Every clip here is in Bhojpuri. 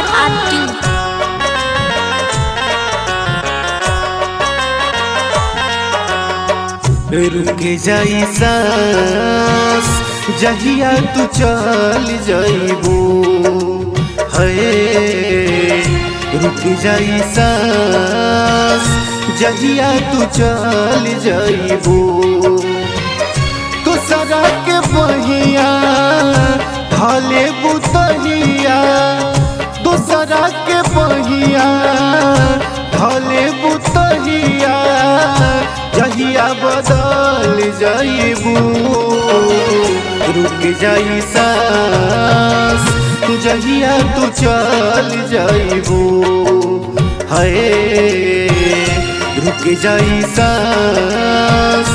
RRT। रुक जाई सांस जहिया तू चल जाइबू है। रुक जाई सांस जहिया तू चल जाइबू। तो सरा के बहिया ढाले बुतहिया, दूसरा के बहिया ढाले बुतहिया जहिया बदल जाइबू। रुक जाई सांस जहिया तू चल जाइबू है। रुक जाई सांस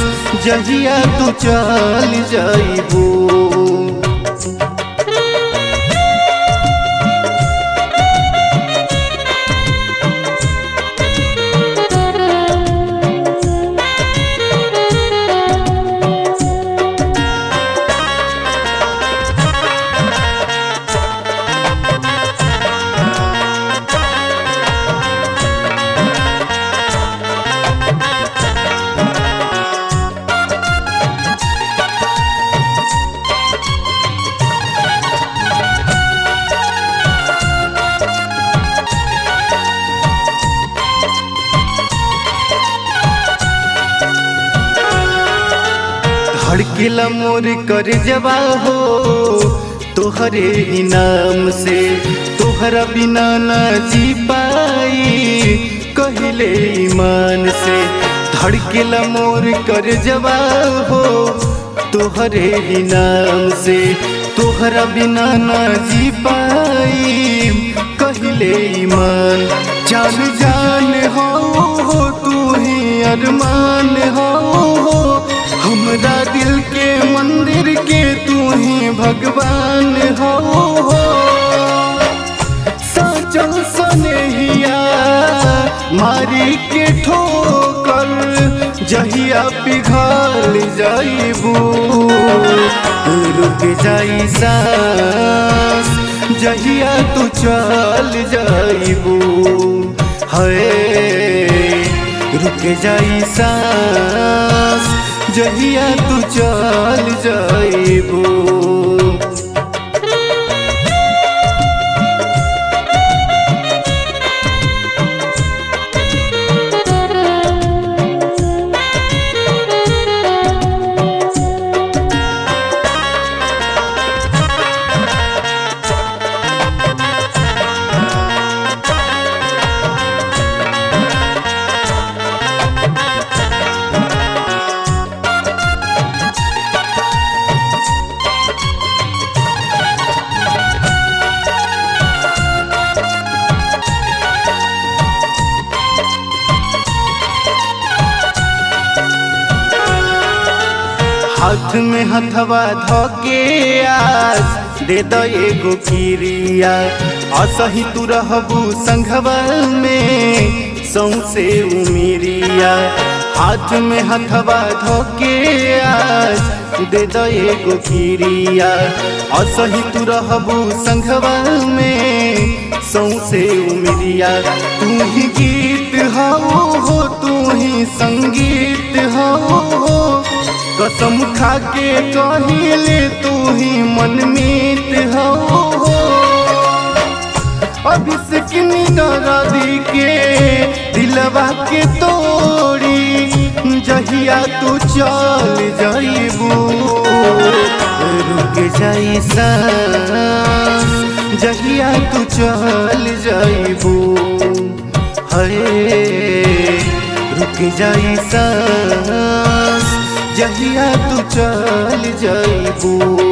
जहिया तू चल जाइबू। धड़केला मोर कर जवा हो तोहरे ही नाम से, तोहरा बिना ना जी पाई कहले ईमान से। धड़केला मोर कर जवा हो तोहरे ही नाम से, तोहरा बिना ना जी पाई कहले ईमान। जान जान हो तू ही अरमान हो, हमरा दिल के मंदिर के तू ही भगवान हो। सचल सनेहिया मारी के ठोकर जहिया पिघल जाइबू। रुक जाई सांस जहिया तू चल जाइबू है। रुक जाई सांस जहिया तू चल जाइबू। हाथ में हथवा धोके आज दे दो एगो किरिया, असही तू रहबू संघवा में सौंसे उमिरिया। हाथ में हथवा धोके आज दे दो एगो किरिया, असही तू रहबू संघवा में सौंसे उमिरिया। तू ही गीत हो तू ही संगीत हो, कसम खा के कहिले तू ही मनमीत हो। अभिषेक निदर्दी के दिलवा के तोड़ी जहिया तू चल जाइबू। रुक जाई सांस जहिया तू चल जाइबू है। रुक जाई सांस जहिया तू चल जाइबू।